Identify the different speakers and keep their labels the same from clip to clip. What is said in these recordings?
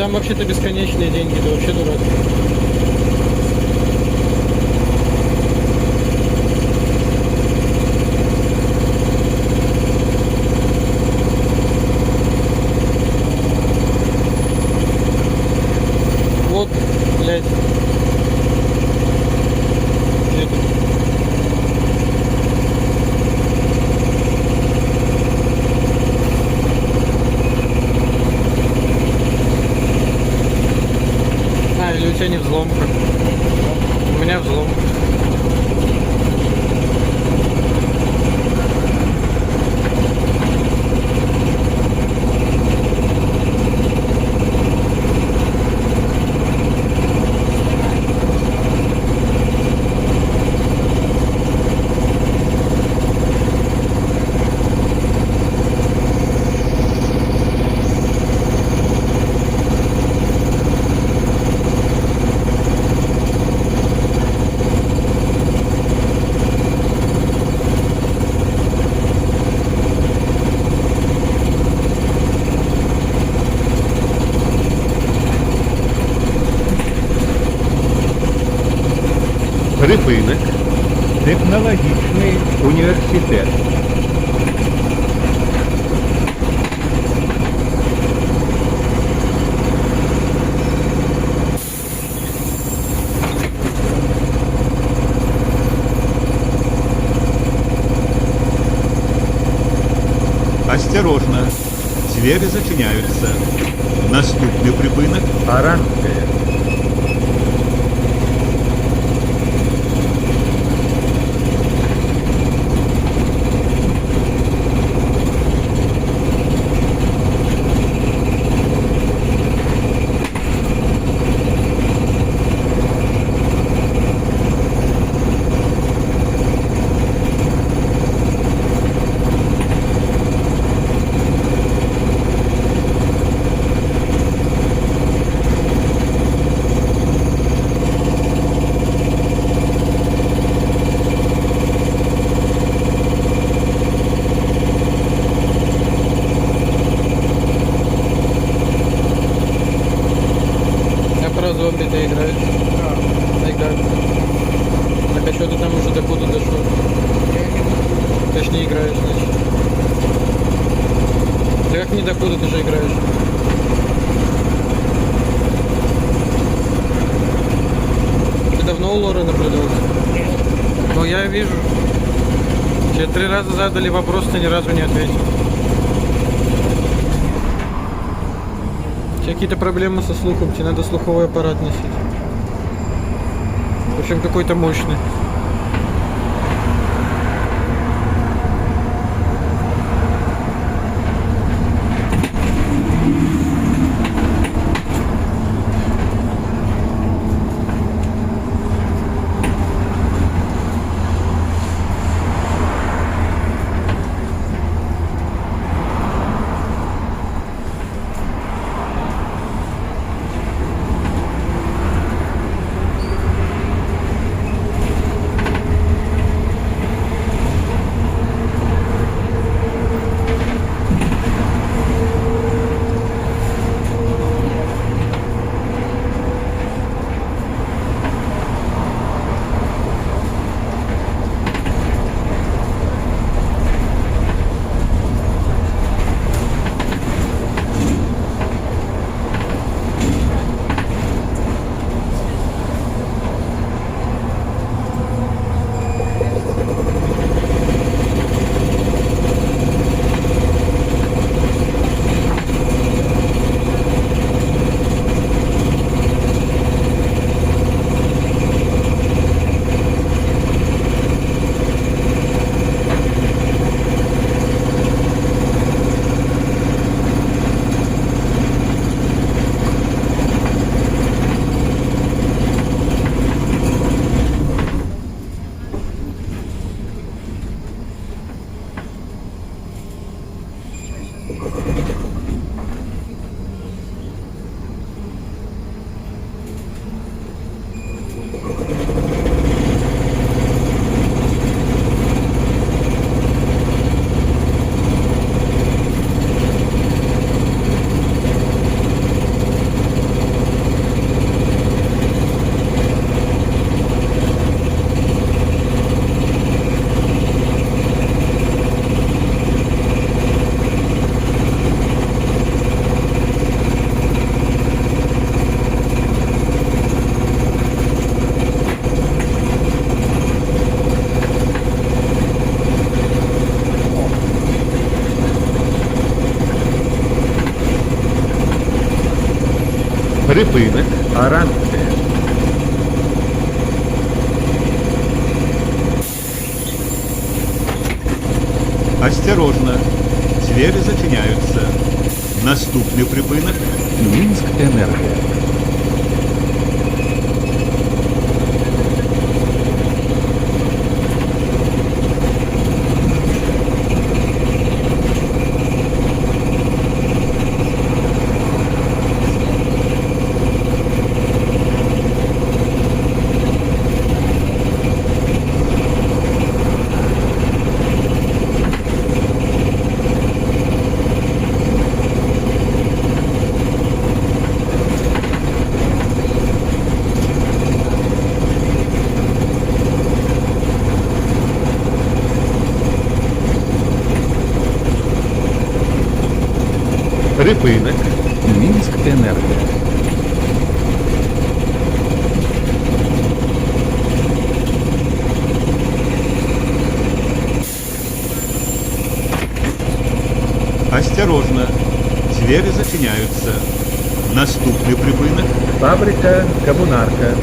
Speaker 1: там вообще-то бесконечные деньги, ты вообще дурак. Вот, блядь. Где ты? А, или у тебя не взломка? У меня взлом.
Speaker 2: Припинок. Технологічний університет. Осторожно. Двери зачиняются. Наступний припинок Аранская. Зомби ты играешь? Да. Играешь. Так а что ты там уже докуда дошел? Ты ж не играешь, значит. Да как не докуда ты же играешь? Ты давно у Лоры наблюдался? Ну я вижу. Тебе 3 раза задали вопрос, ты ни разу не ответил. У тебя какие-то проблемы со слухом, тебе надо слуховой аппарат носить. Причем какой-то мощный.
Speaker 3: Припинок. Оранжевые. Осторожно. Двері зачиняються. Наступний припинок. Мінськ енергія. Припинок. Мінськ енергія. Осторожно. Двери зачиняются. Наступный припынок. Фабрика «Коммунарка».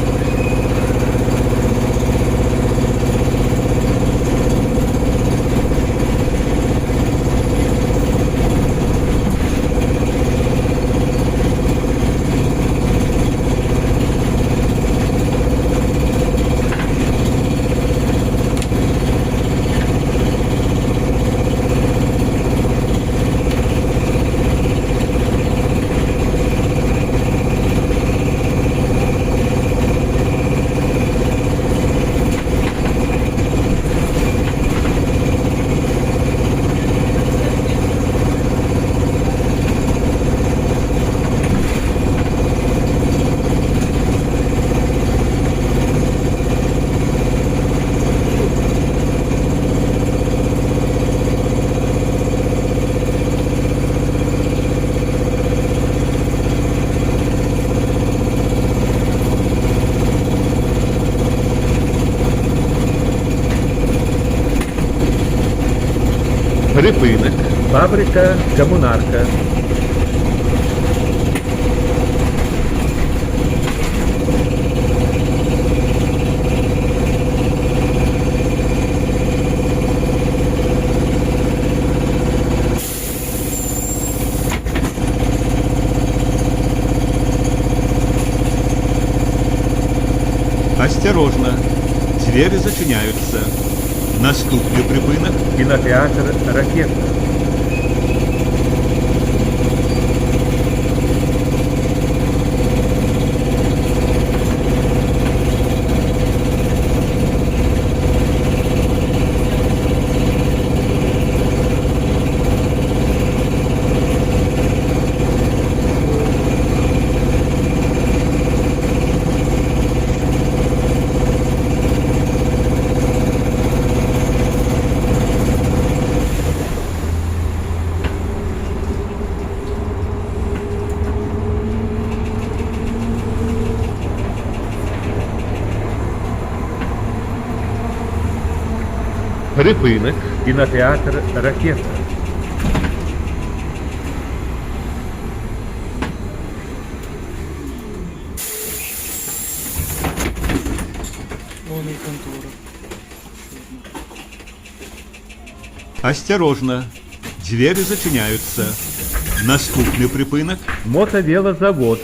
Speaker 3: Припинок. Фабрика «Коммунарка». Осторожно. Двери зачиняются. Наступний припинок. Кінотеатр «Ракета». Припинок. Кінотеатр «Ракета».
Speaker 2: Вон и контора.
Speaker 3: Осторожно. Двери зачиняются. Наступний припинок. Мотовелозавод.